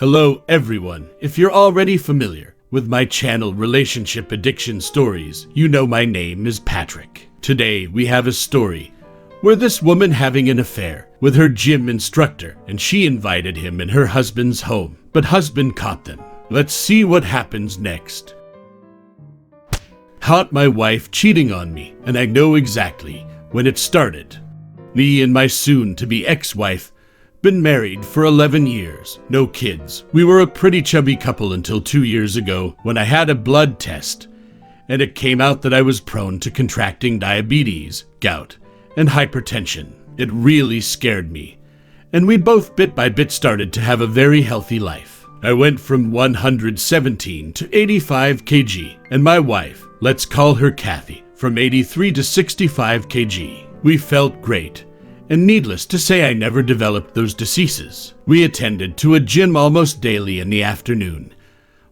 Hello everyone. If you're already familiar with my channel Relationship Addiction Stories, you know my name is Patrick. Today we have a story where this woman having an affair with her gym instructor, and she invited him in her husband's home, but husband caught them. Let's see what happens next. Caught my wife cheating on me, and I know exactly when it started. Me and my soon-to-be ex-wife been married for 11 years, no kids. We were a pretty chubby couple until 2 years ago when I had a blood test, and it came out that I was prone to contracting diabetes, gout, and hypertension. It really scared me, and we both bit by bit started to have a very healthy life. I went from 117 to 85 kg, and my wife, let's call her Kathy, from 83 to 65 kg. We felt great, and needless to say I never developed those diseases. We attended to a gym almost daily in the afternoon,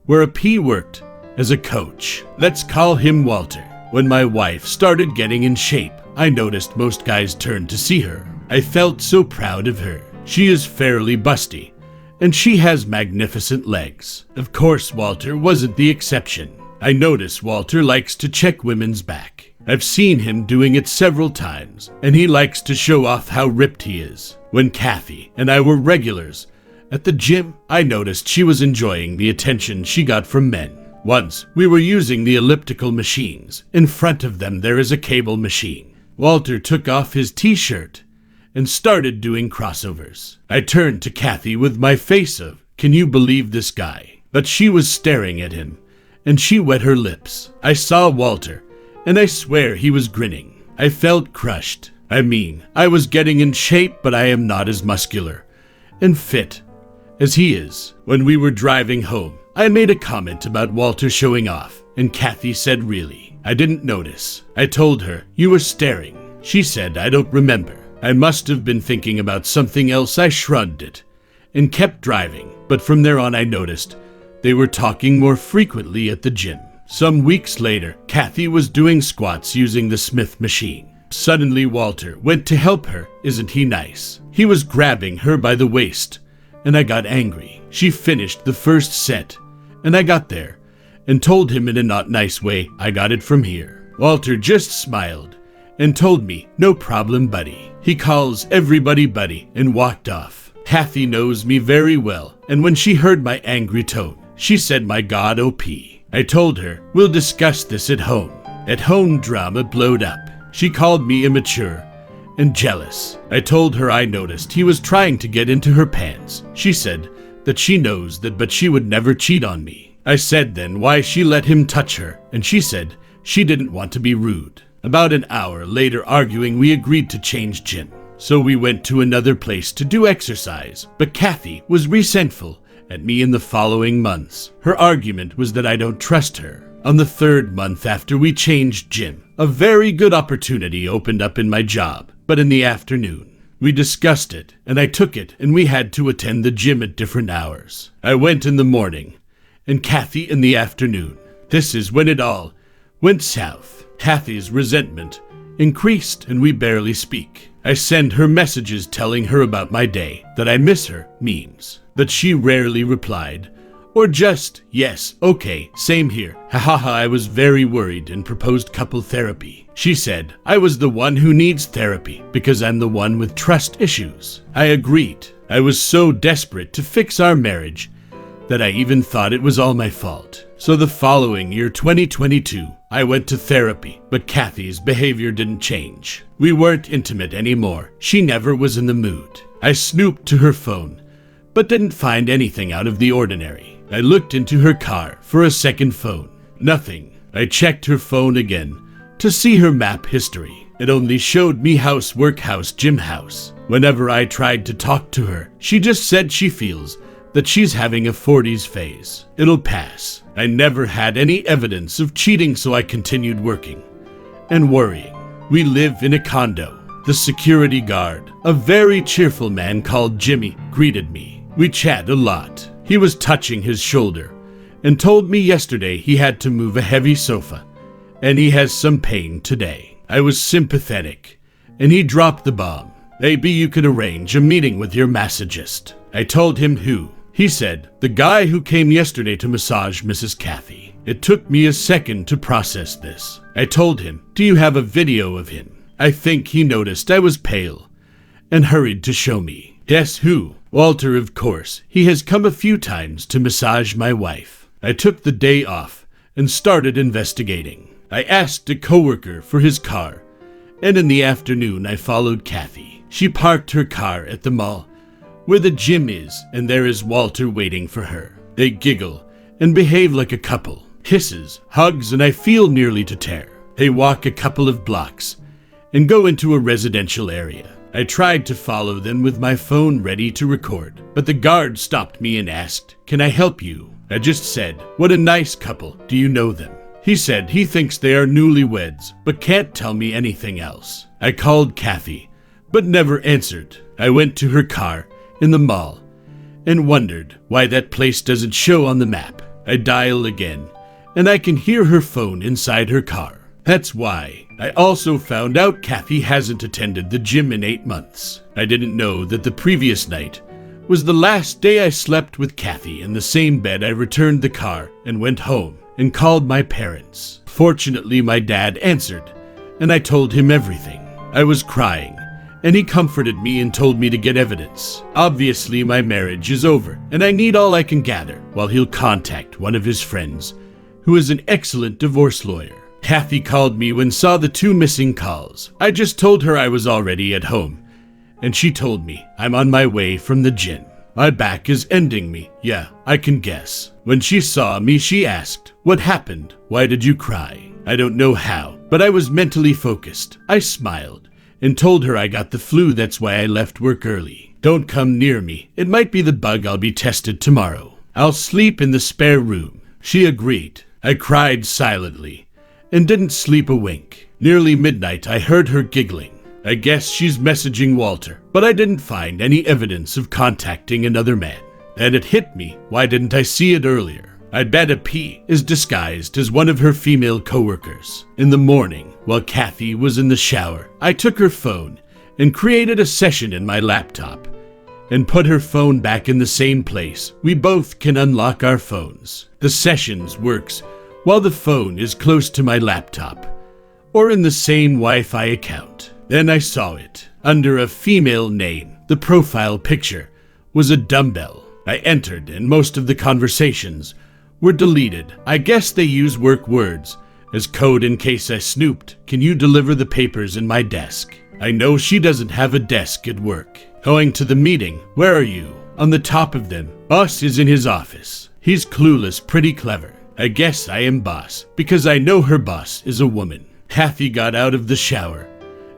where a P worked as a coach. Let's call him Walter. When my wife started getting in shape, I noticed most guys turned to see her. I felt so proud of her. She is fairly busty, and she has magnificent legs. Of course, Walter wasn't the exception. I notice Walter likes to check women's back. I've seen him doing it several times, and he likes to show off how ripped he is. When Kathy and I were regulars at the gym, I noticed she was enjoying the attention she got from men. Once, we were using the elliptical machines. In front of them, there is a cable machine. Walter took off his t-shirt and started doing crossovers. I turned to Kathy with my face of, "Can you believe this guy?" But she was staring at him, and she wet her lips. I saw Walter, and I swear he was grinning. I felt crushed. I mean, I was getting in shape, but I am not as muscular and fit as he is. When we were driving home, I made a comment about Walter showing off, and Kathy said, "Really? I didn't notice." I told her, "You were staring." She said, "I don't remember. I must have been thinking about something else." I shrugged it and kept driving, but from there on I noticed they were talking more frequently at the gym. Some weeks later, Kathy was doing squats using the Smith machine. Suddenly Walter went to help her. Isn't he nice? He was grabbing her by the waist, and I got angry. She finished the first set, and I got there and told him in a not nice way, "I got it from here." Walter just smiled and told me, "No problem, buddy." He calls everybody buddy and walked off. Kathy knows me very well, and when she heard my angry tone, she said, "My God, OP." I told her, "We'll discuss this at home." At home, drama blowed up. She called me immature and jealous. I told her I noticed he was trying to get into her pants. She said that she knows that, but she would never cheat on me. I said then why she let him touch her, and she said she didn't want to be rude. About an hour later arguing, we agreed to change gym. So we went to another place to do exercise, but Kathy was resentful at me in the following months. Her argument was that I don't trust her. On the third month after we changed gym, a very good opportunity opened up in my job, but in the afternoon. We discussed it, and I took it, and we had to attend the gym at different hours. I went in the morning, and Kathy in the afternoon. This is when it all went south. Kathy's resentment increased, and we barely speak. I send her messages telling her about my day, that I miss her, memes, that she rarely replied, or just, "Yes, okay, same here, hahaha." I was very worried and proposed couple therapy. She said I was the one who needs therapy because I'm the one with trust issues. I agreed. I was so desperate to fix our marriage that I even thought it was all my fault. So the following year, 2022, I went to therapy, but Kathy's behavior didn't change. We weren't intimate anymore. She never was in the mood. I snooped to her phone, but didn't find anything out of the ordinary. I looked into her car for a second phone. Nothing. I checked her phone again to see her map history. It only showed me house, work, house, gym, house. Whenever I tried to talk to her, she just said she feels that she's having a 40s phase. It'll pass. I never had any evidence of cheating, so I continued working and worrying. We live in a condo. The security guard, a very cheerful man called Jimmy, greeted me. We chat a lot. He was touching his shoulder and told me yesterday he had to move a heavy sofa, and he has some pain today. I was sympathetic, and he dropped the bomb. "Maybe you could arrange a meeting with your massagist." I told him who. He said, "The guy who came yesterday to massage Mrs. Kathy." It took me a second to process this. I told him, "Do you have a video of him?" I think he noticed I was pale and hurried to show me. Guess who? Walter, of course. He has come a few times to massage my wife. I took the day off and started investigating. I asked a coworker for his car, and in the afternoon I followed Kathy. She parked her car at the mall where the gym is, and there is Walter waiting for her. They giggle and behave like a couple. Kisses, hugs, and I feel nearly to tear. They walk a couple of blocks and go into a residential area. I tried to follow them with my phone ready to record, but the guard stopped me and asked, "Can I help you?" I just said, "What a nice couple. Do you know them?" He said he thinks they are newlyweds, but can't tell me anything else. I called Kathy, but never answered. I went to her car in the mall and wondered why that place doesn't show on the map. I dial again, and I can hear her phone inside her car. That's why. I also found out Kathy hasn't attended the gym in 8 months. I didn't know that the previous night was the last day I slept with Kathy in the same bed. I returned the car and went home and called my parents. Fortunately, my dad answered, and I told him everything. I was crying, and he comforted me and told me to get evidence. Obviously, my marriage is over, and I need all I can gather, while he'll contact one of his friends, who is an excellent divorce lawyer. Kathy called me when saw the 2 missing calls. I just told her I was already at home, and she told me I'm on my way from the gym. My back is ending me. Yeah, I can guess. When she saw me, she asked, "What happened? Why did you cry?" I don't know how, but I was mentally focused. I smiled and told her I got the flu, that's why I left work early. Don't come near me. It might be the bug. I'll be tested tomorrow. I'll sleep in the spare room. She agreed. I cried silently and didn't sleep a wink. Nearly midnight, I heard her giggling. I guess she's messaging Walter, but I didn't find any evidence of contacting another man. Then it hit me. Why didn't I see it earlier? I bet a P is disguised as one of her female coworkers. In the morning, while Kathy was in the shower, I took her phone and created a session in my laptop and put her phone back in the same place. We both can unlock our phones. The sessions works while the phone is close to my laptop or in the same Wi-Fi account. Then I saw it. Under a female name, the profile picture was a dumbbell. I entered and most of the conversations were deleted. I guess they use work words as code in case I snooped. "Can you deliver the papers in my desk?" I know she doesn't have a desk at work. Going to the meeting. Where are you? On the top of them. Boss is in his office. He's clueless, pretty clever. I guess I am boss because I know her boss is a woman. Kathy got out of the shower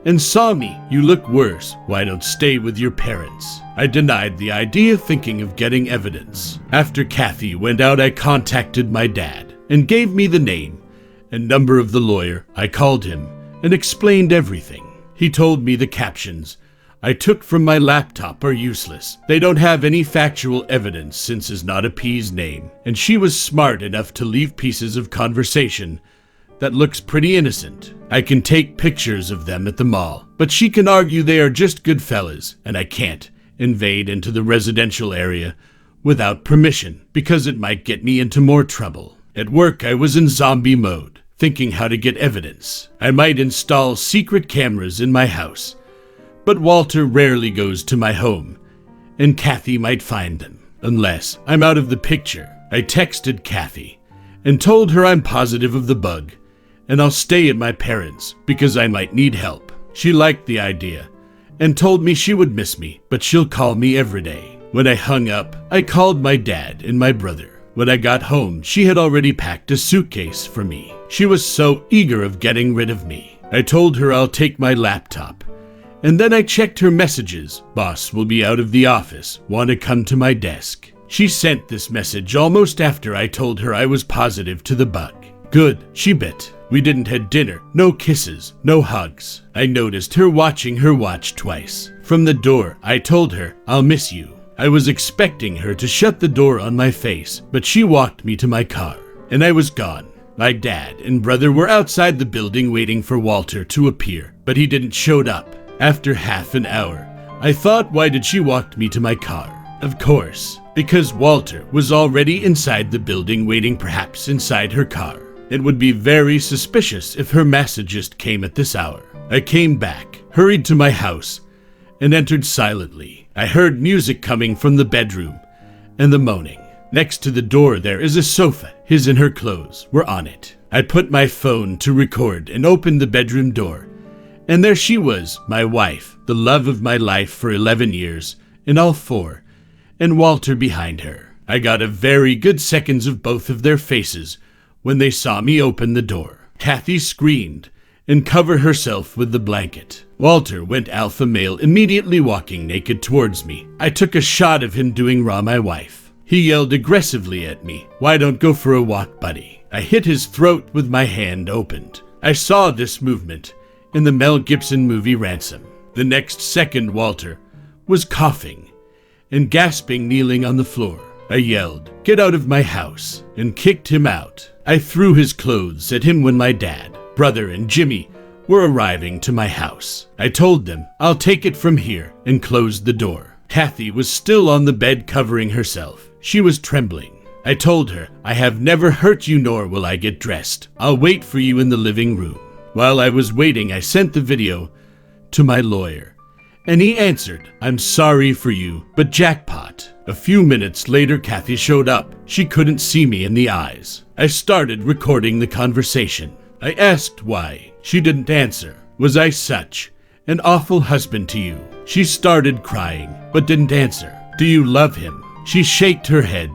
and saw me. "You look worse. Why don't stay with your parents?" I denied the idea, thinking of getting evidence. After Kathy went out, I contacted my dad and gave me the name and number of the lawyer. I called him and explained everything. He told me the captions I took from my laptop are useless. They don't have any factual evidence since it's not a P's name, and she was smart enough to leave pieces of conversation that looks pretty innocent. I can take pictures of them at the mall, but she can argue they are just good fellas, and I can't invade into the residential area without permission because it might get me into more trouble. At work, I was in zombie mode, thinking how to get evidence. I might install secret cameras in my house, but Walter rarely goes to my home, and Kathy might find them, unless I'm out of the picture. I texted Kathy and told her I'm positive of the bug, and I'll stay at my parents' because I might need help. She liked the idea and told me she would miss me, but she'll call me every day. When I hung up, I called my dad and my brother. When I got home, she had already packed a suitcase for me. She was so eager of getting rid of me. I told her I'll take my laptop, and then I checked her messages. "Boss will be out of the office. Want to come to my desk?" She sent this message almost after I told her I was positive to the bug. Good, she bit. We didn't have dinner, no kisses, no hugs. I noticed her watching her watch twice. From the door, I told her, "I'll miss you." I was expecting her to shut the door on my face, but she walked me to my car, and I was gone. My dad and brother were outside the building waiting for Walter to appear, but he didn't show up. After half an hour, I thought, why did she walk me to my car? Of course, because Walter was already inside the building waiting, perhaps inside her car. It would be very suspicious if her massagist came at this hour. I came back, hurried to my house, and entered silently. I heard music coming from the bedroom and the moaning. Next to the door there is a sofa. His and her clothes were on it. I put my phone to record and opened the bedroom door. And there she was, my wife, the love of my life for 11 years, in all four, and Walter behind her. I got a very good seconds of both of their faces when they saw me open the door. Kathy screamed and covered herself with the blanket. Walter went alpha male, immediately walking naked towards me. I took a shot of him doing raw my wife. He yelled aggressively at me, "Why don't go for a walk, buddy?" I hit his throat with my hand opened. I saw this movement in the Mel Gibson movie Ransom. The next second Walter was coughing and gasping, kneeling on the floor. I yelled, "Get out of my house," and kicked him out. I threw his clothes at him when my dad, brother, and Jimmy were arriving to my house. I told them, "I'll take it from here," and closed the door. Kathy was still on the bed covering herself. She was trembling. I told her, "I have never hurt you, nor will I get dressed. I'll wait for you in the living room." While I was waiting, I sent the video to my lawyer, and he answered, "I'm sorry for you, but jackpot." A few minutes later, Kathy showed up. She couldn't see me in the eyes. I started recording the conversation. I asked why. She didn't answer. Was I such an awful husband to you? She started crying, but didn't answer. Do you love him? She shaked her head,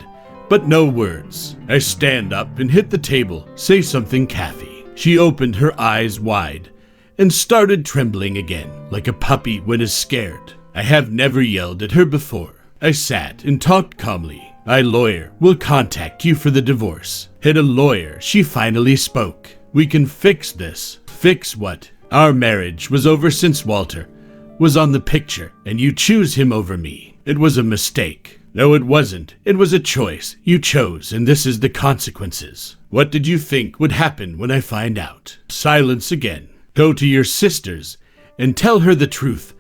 but no words. I stand up and hit the table. Say something, Kathy. She opened her eyes wide and started trembling again, like a puppy when is scared. I have never yelled at her before. I sat and talked calmly. My lawyer will contact you for the divorce. Hit a lawyer. She finally spoke. We can fix this. Fix what? Our marriage was over since Walter was on the picture, and you choose him over me. It was a mistake. No, it wasn't. It was a choice. You chose, and this is the consequences. What did you think would happen when I find out? Silence again. Go to your sisters and tell her the truth,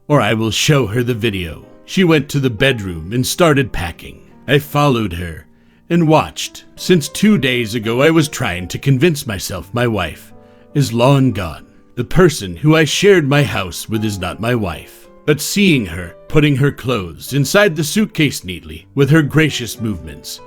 or I will show her the video. She went to the bedroom and started packing. I followed her and watched. Since 2 days ago, I was trying to convince myself my wife is long gone. The person who I shared my house with is not my wife. But seeing her putting her clothes inside the suitcase neatly with her gracious movements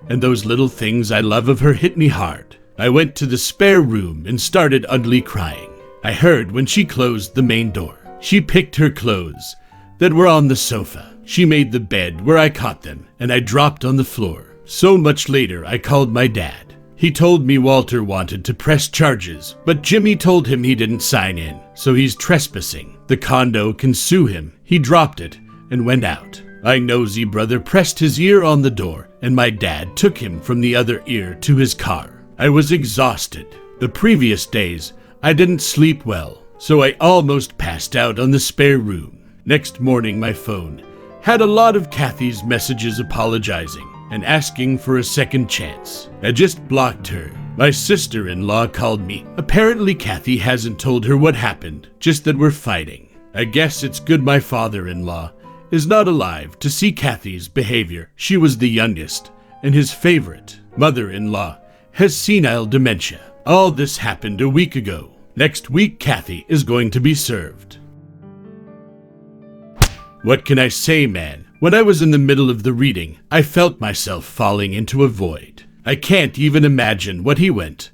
and those little things I love of her hit me hard. I went to the spare room and started ugly crying. I heard when she closed the main door. She picked her clothes that were on the sofa. She made the bed where I caught them, and I dropped on the floor. So much later, I called my dad. He told me Walter wanted to press charges, but Jimmy told him he didn't sign in, so he's trespassing. The condo can sue him. He dropped it and went out. My nosy brother pressed his ear on the door, and my dad took him from the other ear to his car. I was exhausted. The previous days, I didn't sleep well, so I almost passed out on the spare room. Next morning, my phone had a lot of Kathy's messages apologizing and asking for a second chance. I just blocked her. My sister-in-law called me. Apparently Kathy hasn't told her what happened, just that we're fighting. I guess it's good my father-in-law is not alive to see Kathy's behavior. She was the youngest, and his favorite. Mother-in-law has senile dementia. All this happened a week ago. Next week, Kathy is going to be served. What can I say, man? When I was in the middle of the reading, I felt myself falling into a void. I can't even imagine what he went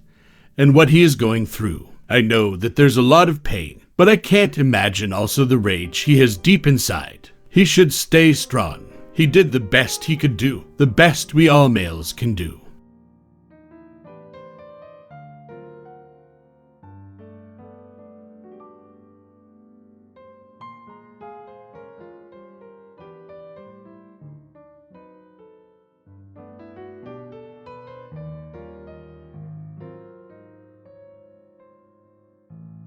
and what he is going through. I know that there's a lot of pain, but I can't imagine also the rage he has deep inside. He should stay strong. He did the best he could do, the best we all males can do.